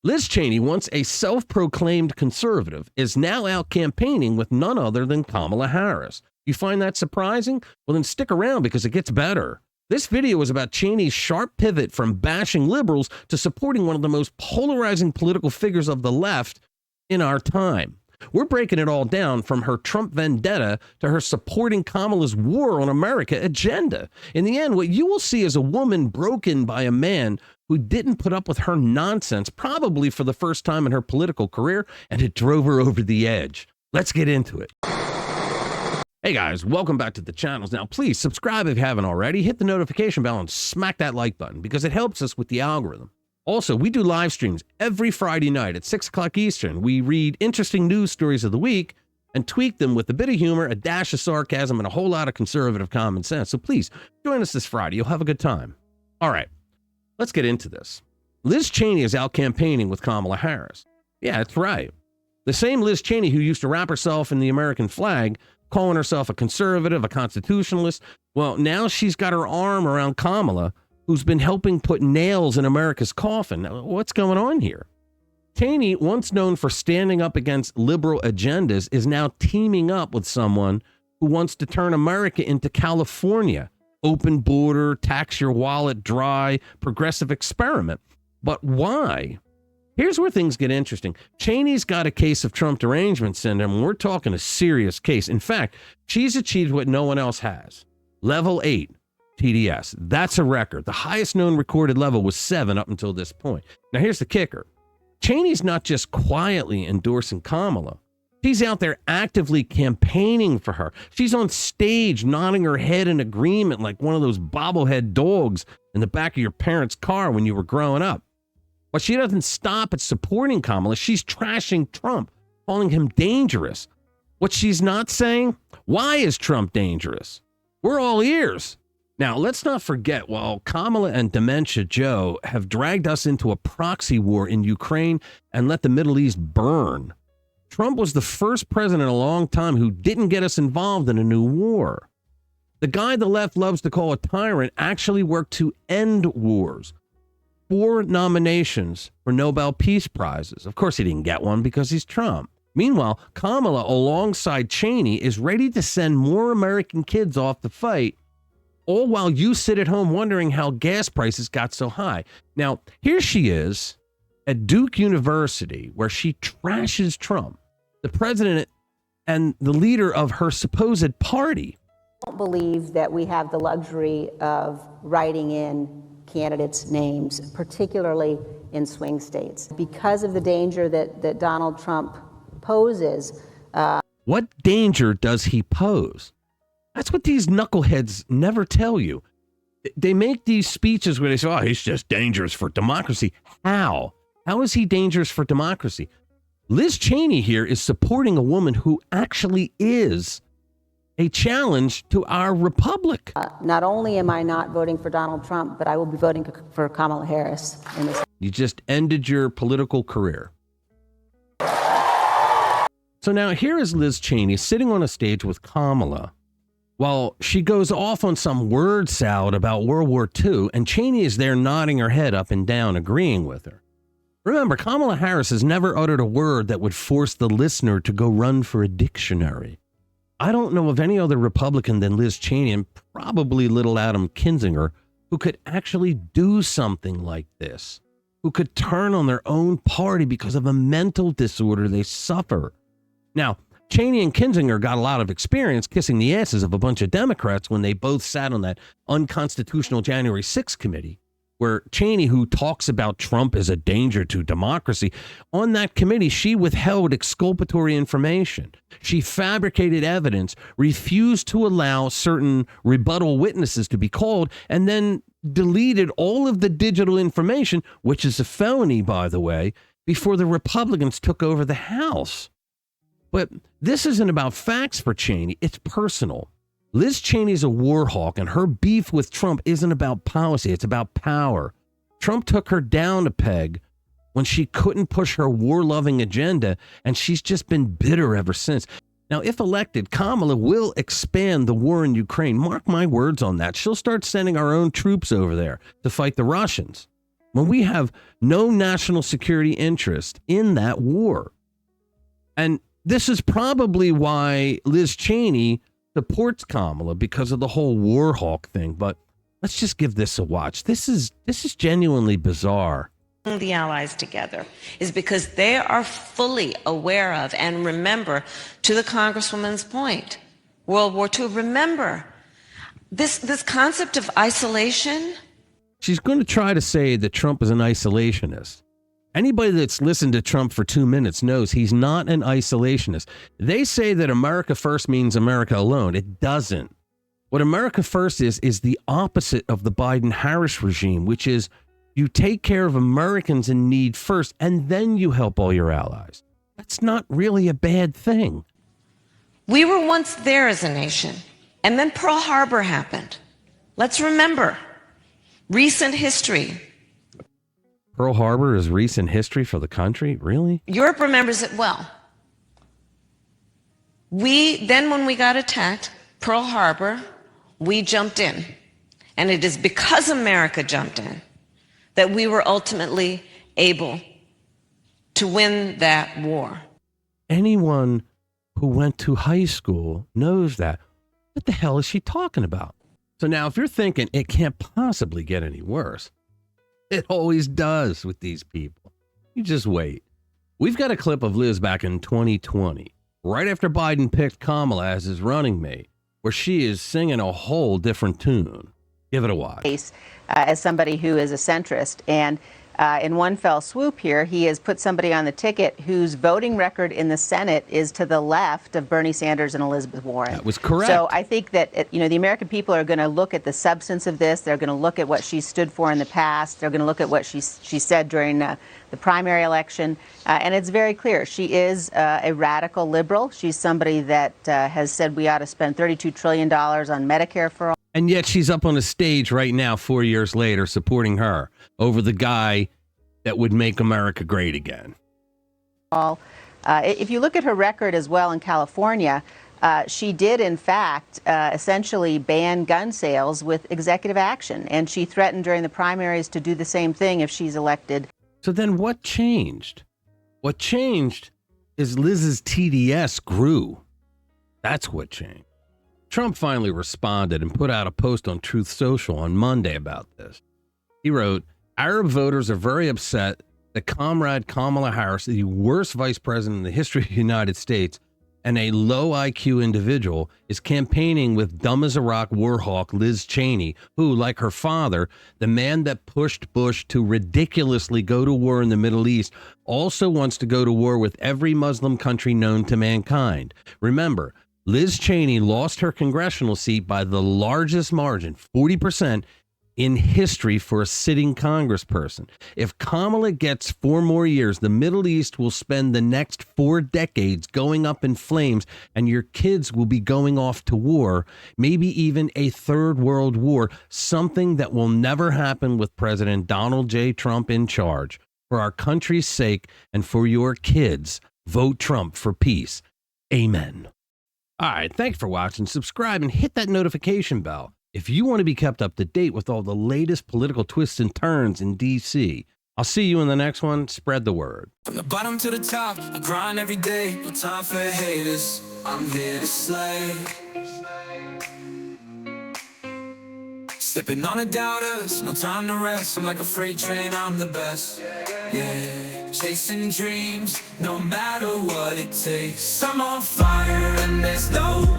Liz Cheney, once a self-proclaimed conservative, is now out campaigning with none other than Kamala Harris. You find that surprising? Well, then stick around because it gets better. This video is about Cheney's sharp pivot from bashing liberals to supporting one of the most polarizing political figures of the left in our time. We're breaking it all down from her Trump vendetta to her supporting Kamala's war on America agenda. In the end, what you will see is a woman broken by a man who didn't put up with her nonsense, probably for the first time in her political career, and it drove her over the edge. Let's get into it. Hey guys, welcome back to the channels. Now, please subscribe if you haven't already. Hit the notification bell and smack that like button because it helps us with the algorithm. Also, we do live streams every Friday night at 6 o'clock Eastern. We read interesting news stories of the week and tweak them with a bit of humor, a dash of sarcasm, and a whole lot of conservative common sense. So please join us this Friday. You'll have a good time. All right, let's get into this. Liz Cheney is out campaigning with Kamala Harris. Yeah, that's right. The same Liz Cheney who used to wrap herself in the American flag, calling herself a conservative, a constitutionalist. Well, now she's got her arm around Kamala, who's been helping put nails in America's coffin. What's going on here? Cheney, once known for standing up against liberal agendas, is now teaming up with someone who wants to turn America into California. Open border, tax your wallet dry, progressive experiment. But why? Here's where things get interesting. Cheney's got a case of Trump Derangement Syndrome, and we're talking a serious case. In fact, she's achieved what no one else has. Level 8. TDS. That's a record. The highest known recorded level was 7 up until this point. Now, here's the kicker. Cheney's not just quietly endorsing Kamala. She's out there actively campaigning for her. She's on stage nodding her head in agreement like one of those bobblehead dogs in the back of your parents' car when you were growing up. But she doesn't stop at supporting Kamala. She's trashing Trump, calling him dangerous. What she's not saying, why is Trump dangerous? We're all ears. Now, let's not forget, while Kamala and Dementia Joe have dragged us into a proxy war in Ukraine and let the Middle East burn, Trump was the first president in a long time who didn't get us involved in a new war. The guy the left loves to call a tyrant actually worked to end wars. 4 nominations for Nobel Peace Prizes. Of course, he didn't get one because he's Trump. Meanwhile, Kamala, alongside Cheney, is ready to send more American kids off to fight, all while you sit at home wondering how gas prices got so high. Now, here she is at Duke University, where she trashes Trump, the president and the leader of her supposed party. I don't believe that we have the luxury of writing in candidates' names, particularly in swing states, because of the danger that Donald Trump poses. What danger does he pose? That's what these knuckleheads never tell you. They make these speeches where they say, oh, he's just dangerous for democracy. How? How is he dangerous for democracy? Liz Cheney here is supporting a woman who actually is a challenge to our republic. Not only am I not voting for Donald Trump, but I will be voting for Kamala Harris in this. You just ended your political career. So now here is Liz Cheney sitting on a stage with Kamala while she goes off on some word salad about World War II, and Cheney is there nodding her head up and down, agreeing with her. Remember, Kamala Harris has never uttered a word that would force the listener to go run for a dictionary. I don't know of any other Republican than Liz Cheney, and probably little Adam Kinzinger, who could actually do something like this, who could turn on their own party because of a mental disorder they suffer. Now, Cheney and Kinzinger got a lot of experience kissing the asses of a bunch of Democrats when they both sat on that unconstitutional January 6th committee, where Cheney, who talks about Trump as a danger to democracy, on that committee, she withheld exculpatory information. She fabricated evidence, refused to allow certain rebuttal witnesses to be called, and then deleted all of the digital information, which is a felony, by the way, before the Republicans took over the House. But this isn't about facts for Cheney, it's personal. Liz Cheney's a war hawk, and her beef with Trump isn't about policy, it's about power. Trump took her down a peg when she couldn't push her war-loving agenda, and she's just been bitter ever since. Now, if elected, Kamala will expand the war in Ukraine. Mark my words on that. She'll start sending our own troops over there to fight the Russians. when we have no national security interest in that war. And this is probably why Liz Cheney supports Kamala, because of the whole war hawk thing. But let's just give this a watch. This is genuinely bizarre. The allies together is because they are fully aware of and remember, to the Congresswoman's point, World War II. Remember, this concept of isolation. She's going to try to say that Trump is an isolationist. Anybody that's listened to Trump for 2 minutes knows he's not an isolationist. They say that America first means America alone. It doesn't. What America first is the opposite of the Biden-Harris regime, which is you take care of Americans in need first, and then you help all your allies. That's not really a bad thing. We were once there as a nation, and then Pearl Harbor happened. Let's remember recent history. Pearl Harbor is recent history for the country? Really? Europe remembers it well. When we got attacked, Pearl Harbor, we jumped in. And it is because America jumped in that we were ultimately able to win that war. Anyone who went to high school knows that. What the hell is she talking about? So now if you're thinking it can't possibly get any worse, it always does with these people. You just wait. We've got a clip of Liz back in 2020, right after Biden picked Kamala as his running mate, where she is singing a whole different tune. Give it a watch. As somebody who is a centrist, and in one fell swoop here, he has put somebody on the ticket whose voting record in the Senate is to the left of Bernie Sanders and Elizabeth Warren. That was correct. So I think that, the American people are going to look at the substance of this. They're going to look at what she stood for in the past. They're going to look at what she said during the primary election. And it's very clear. She is a radical liberal. She's somebody that has said we ought to spend $32 trillion on Medicare for all. And yet she's up on a stage right now, 4 years later, supporting her over the guy that would make America great again. If you look at her record as well in California, she did, in fact, essentially ban gun sales with executive action. And she threatened during the primaries to do the same thing if she's elected. So then what changed? What changed is Liz's TDS grew. That's what changed. Trump finally responded and put out a post on Truth Social on Monday about this. He wrote, "Arab voters are very upset that Comrade Kamala Harris, the worst vice president in the history of the United States and a low IQ individual, is campaigning with dumb as a rock war hawk Liz Cheney, who, like her father, the man that pushed Bush to ridiculously go to war in the Middle East, also wants to go to war with every Muslim country known to mankind. Remember, Liz Cheney lost her congressional seat by the largest margin, 40%, in history for a sitting congressperson. If Kamala gets 4 more years, the Middle East will spend the next 4 decades going up in flames, and your kids will be going off to war, maybe even a third world war, something that will never happen with President Donald J. Trump in charge. For our country's sake and for your kids, vote Trump for peace. Amen." All right, thanks for watching. Subscribe and hit that notification bell if you want to be kept up to date with all the latest political twists and turns in D.C. I'll see you in the next one. Spread the word. From the bottom to the top, I grind every day. No time for haters. I'm here to slay. Slipping on the doubters, no time to rest. I'm like a freight train, I'm the best. Yeah, chasing dreams, no matter what it takes. I'm on fire and there's no